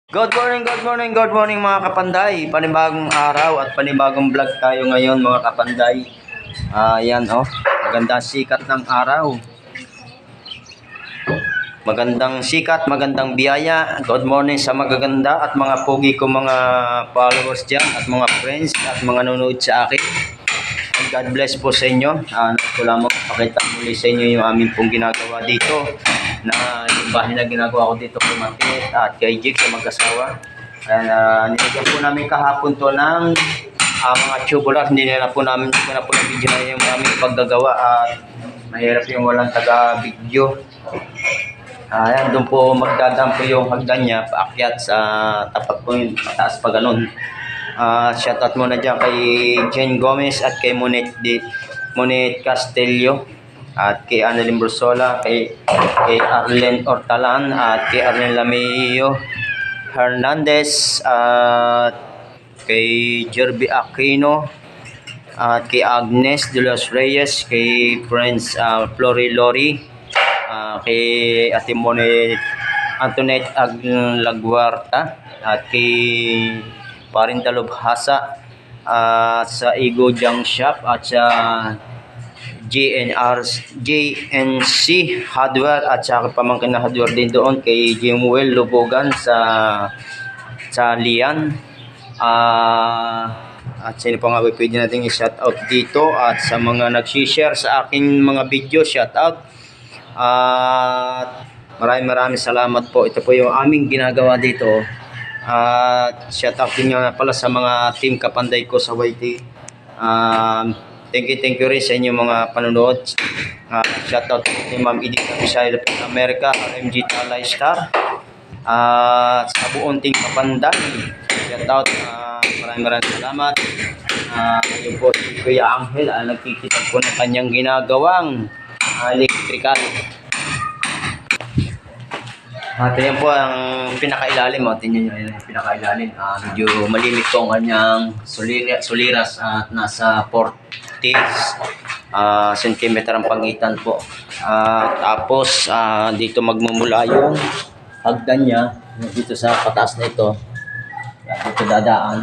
Good morning mga kapanday. Panibagong araw at panibagong vlog tayo ngayon mga kapanday. Yan magandang sikat ng araw. Magandang sikat, magandang biyaya. Good morning sa magaganda at mga pogi ko mga followers dyan at mga friends at mga nanonood sa akin. God bless po sa inyo. Ko lamang pakita muli sa inyo yung aming pong ginagawa dito. Na yung bahay na ginagawa ko dito kay Matit at kay Jig sa mag-asawa. Nilagyan po namin kahapon to ng mga tubular. Hindi ko na po na-video na yung aming paggagawa at mahirap yung walang taga-video. Ayan, doon po magdadampo yung hagdan niya paakyat sa tapat po yung mataas pa ganun. Shoutout muna dyan kay Jen Gomez at kay Monet Castillo at kay Annalyn Bursola, kay Arlen Ortalan at kay Arlen Lamillo Hernandez at kay Jerby Aquino at kay Agnes de los Reyes, kay Prince Flori Lori, kay Ate Monet Antoinette Aglagwarta at kay Parin Dalubhasa sa Ego Junk Shop at sa JNC Hardware at sa pamangkin na hardware din doon kay Jimuel Lubogan sa Lian. At sino pa nga pwede natin i-shoutout dito at sa mga nag-share sa aking mga video, shoutout. At maraming salamat po. Ito po yung aming ginagawa dito. Shoutout din nga pala sa mga team kapanday ko sa YT. Thank you rin sa inyong mga panonood. Shoutout kay Ma'am Edith Michelle of America, RMG Talay Star. Sa buong team kapanday. Shoutout. Maraming salamat. Yung po si Kuya Angel, nagkikita po ng kanyang ginagawang electrical. At yan po ang pinakailalim. Tingnan nyo yung pinakailalim. Medyo malimit po ang kanyang suliras at nasa 40 cm ang pagitan po. Tapos dito magmumula yung hagdan niya. Dito sa pataas na ito. Dito dadaan.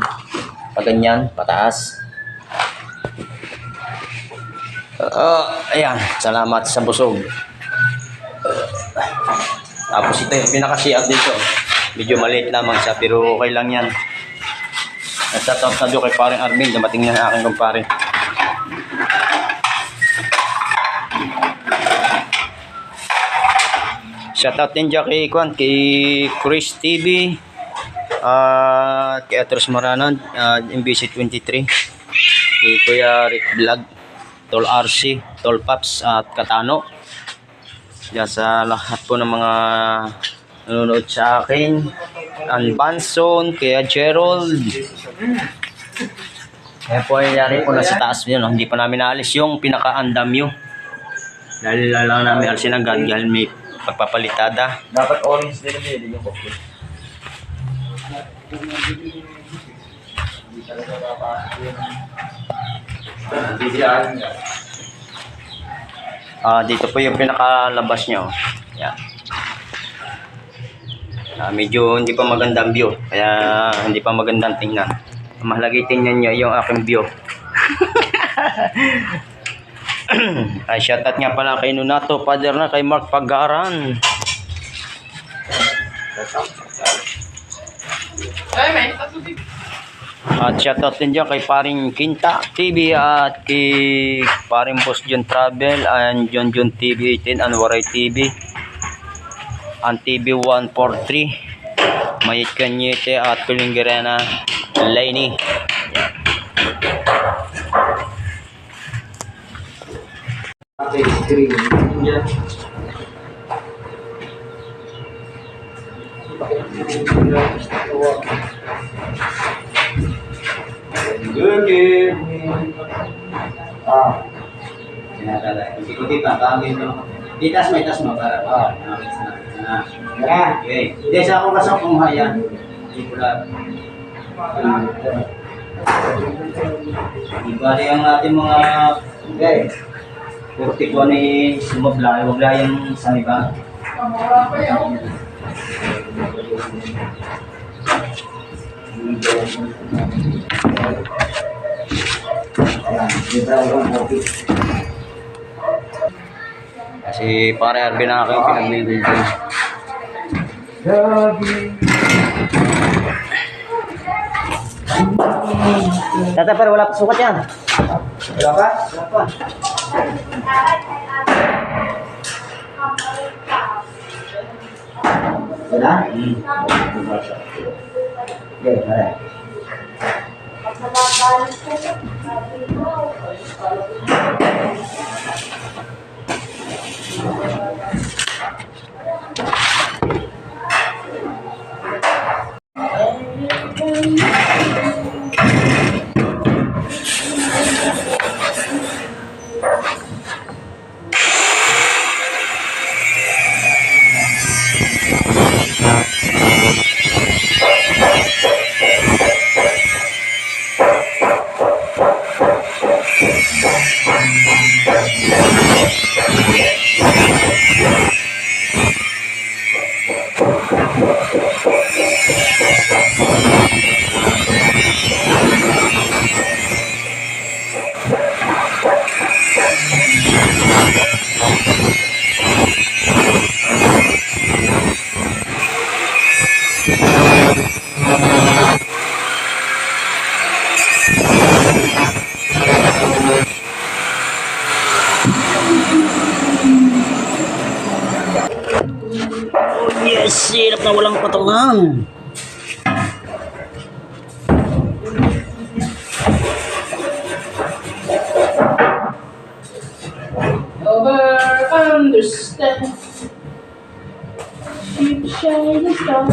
Pag ganyan, pataas. Ayan, salamat sa busog. Tapos ito yung pinaka-share dito. Medyo maliit lamang siya pero okay lang yan. Shoutout na doon kay paring Armin. Dumating na aking kumpare. Shoutout din dyan kay Chris TV. Kay Atros Maranan. MBC 23. Kay Kuya Rick Vlog. Tol RC. Tol Paps at Katano. Diyan sa lahat po ng mga nanonood sa akin. Anbanson, kaya Gerald. Kaya po nangyari po na sa taas yun. Hindi pa namin naalis yung pinaka-andamyo. Dahil lang namin alisin agad dahil may pagpapalitada. Dapat orange din yung coffee. Hindi talaga papasok yun. Bibiyaan niya. Dito po yung pinakalabas nyo. Yan. Medyo hindi pa magandang view. Kaya hindi pa magandang tingnan. Mahalagi tingnan nyo yung aking view. Shoutout nga pala kay Nunato, Father na kay Mark Pagaran. At shoutout din dyan kay paring Kinta TV at kay paring Boss John Travel and John TV 18 and Waray TV and TV 143 Mayit Kanyete at Kulinggerena Lainey. Good. Ikuti pa, kami ito. Itas mo para. Okay. Hindi sa ako kasok kung hayan. Hindi ko lang. Ibali ang ating mga 40 ko ni sumabla. Huwag lang yung saniba. Si pare Arvin na aking pinag-building. Tata, pero wala pa sukat yan. Wala ka? Wala pa. Wala? Okay, pare. Oh yes, hirap na walang patungan. Over understand. Keep shining star.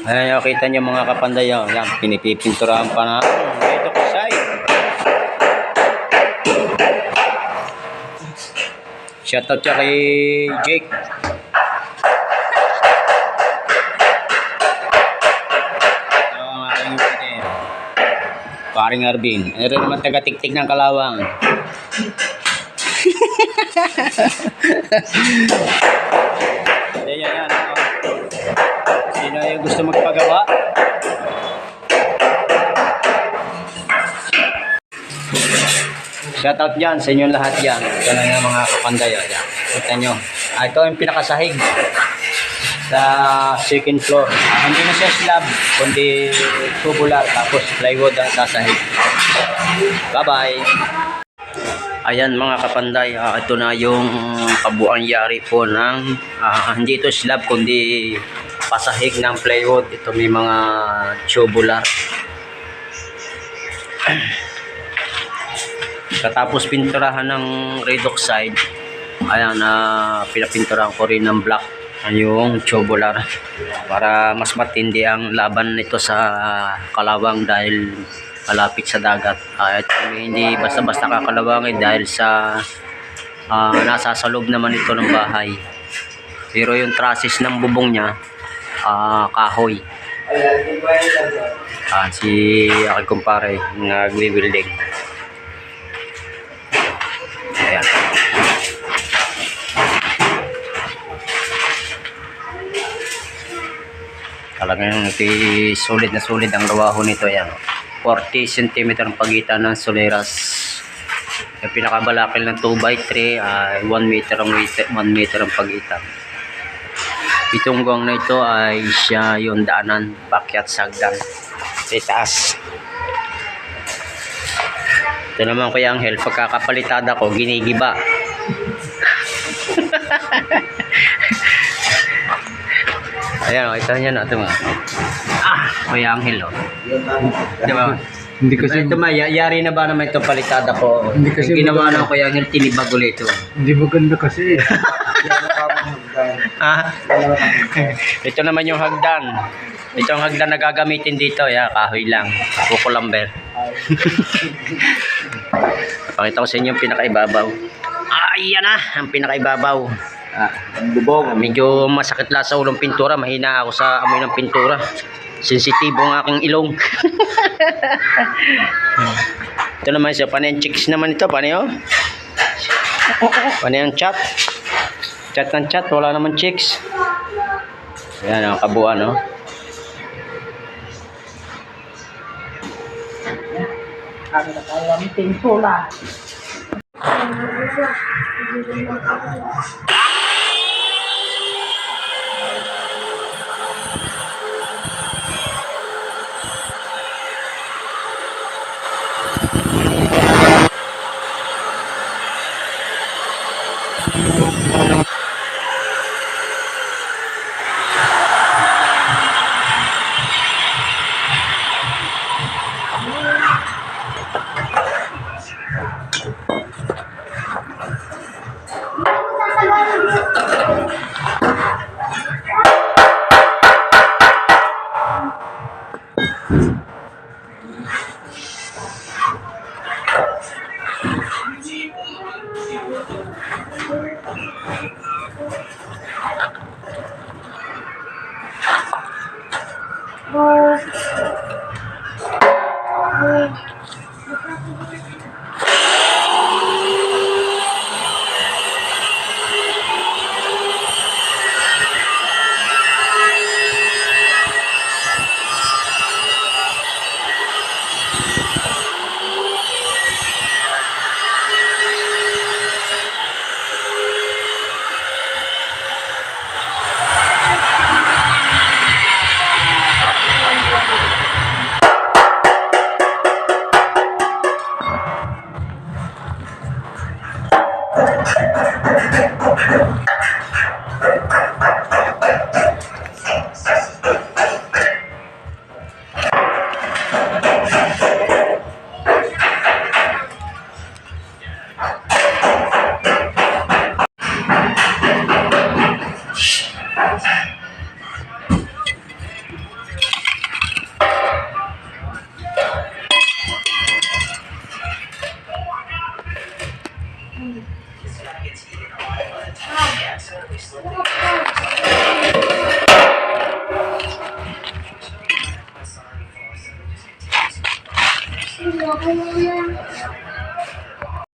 Ayan, nakita niyo mga kapanday, oh. Yan, pinipinturahan pa na. Ito ko side. Shoutout siya kay Jake. Ang aking partner, paring Arvin. Ito naman taga-tiktik ng Kalawang. Yan. Sino yung gusto magpagawa? Shoutout dyan sa inyong lahat yan. Ito na yung mga kapanday. Yan. Kita nyo. Ito yung pinakasahig sa second floor. Hindi na siya slab, kundi tubular. Tapos plywood ang sasahig. Bye-bye. Ayan mga kapanday, ito na yung kabuuan yari po ng hindi ito slab kundi pasahig ng plywood. Ito may mga tubular. Katapos pinturahan ng red oxide, ayan, pinapinturahan ko rin ng black yung tubular para mas matindi ang laban nito sa Kalawang dahil malapit sa dagat. At hindi basta-basta kakalawangin dahil sa nasa sa loob naman ito ng bahay. Pero yung trusses ng bubong niya, kahoy. Si aking kumpare nagwi-welding. Ayan. Talagang sulit na sulit ang gawaho nito. Ayan. 40 cm ang pagitan ng soleras. Yung pinakabalakil ng 2x3 ay 1 meter ang pagitan. Itong guwang na ito ay siya yung daanan pakyat sa hagdan sa taas. Ito naman Kuya Angel, pagkakapalitada ko ginigiba. Ayan, ito niya na ito mga. Kuya Angel, oh. Diba? Hindi kasi, Ito yari na ba naman ito palitada ko? Hindi kasi Yung ginawa maganda. na ko yung tinibag ulit ito. hindi maganda kasi. Ah, ito naman yung hagdan. Ito ang hagdan na gagamitin dito. Kahoy lang. Kuko lumber. Pakita ko sa inyo yung pinakaibabaw. Yan na, ang pinakaibabaw. Ang bubong. Medyo masakit lang sa ulong pintura. Mahina ako sa amoy ng pintura. Sensitibo ang aking ilong. Ito naman siya. Panay ang chicks naman ito. Panay oh. Panay ang chat. Chat ng chat. Wala naman chicks. Ayan ang kabuuan oh. Ano na tayo ang pintura?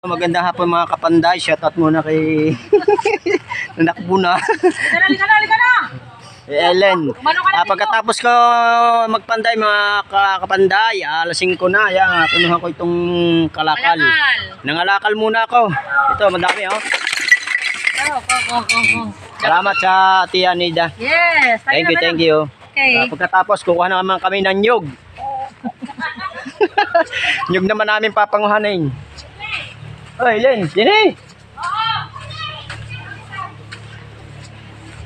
Magandang hapon mga kapanday. Shoutout muna kay Nakbo na. Halika na! Ellen. Pagkatapos ko magpanday mga kapanday, alas 5 na. Yan, kinuha ko itong kalakal. Nangalakal muna ako. Ito, madami oh. Salamat sa Tia Nida. Yes! Thank you. Okay. Pagkatapos, kukuha naman kami ng nyug. Nyug naman namin papanguhanin. Oy, Len, sini.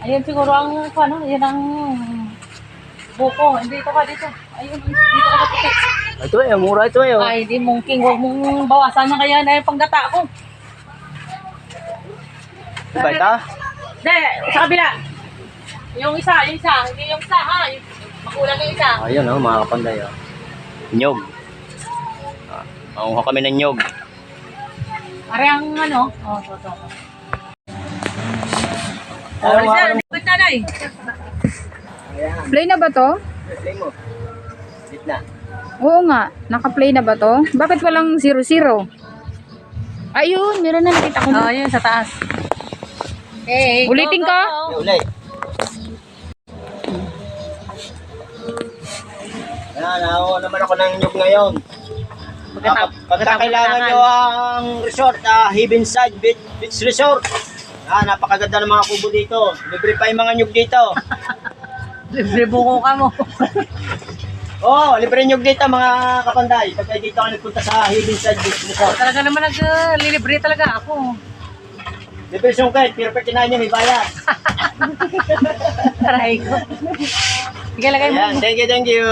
Ayun siguro ang ano, yan ang buko. Dito ka dito. Ayun, dito ka dito. Ito mura ito eh. Oh. Ay, di mungking. Huwag mong bawasan na kaya na yung panggata ko. Diba ito? Hindi, sa kabila. Yung isa. Hindi yung isa ha. Yung makulang yung isa. Ayun oh, mga kapanday oh. Nyog. Makuha kami ng nyog. Pare ang ano. Oh, ito. Nanay. Play na ba to? Play mo. Gitna. Oo nga, naka-play na ba to? Bakit walang 00? Ayun, meron na nakita ko Oh, na. yun sa taas. Hey, Ulitin ko? Uli. Nakuha naman ako ng nyog ngayon. Pagka kailangan nyo ang resort, Heavenside Beach Resort. Napakaganda ng mga kubo dito. Libre pa yung mga nyug dito. Libre buko ka mo. Libre nyug dito mga kapanday. Pagka dito ka nagpunta sa Heavenside Beach Resort. Talaga naman naglilibre talaga ako. Libre sungkit, pero pag kinain nyo may bayad. Taray ko. Sige, lagay mo. Ayan, thank you.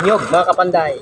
Nyog, mga kapanday.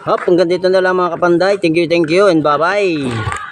Hop, hanggang dito na lang mga kapanday. Thank you and bye-bye.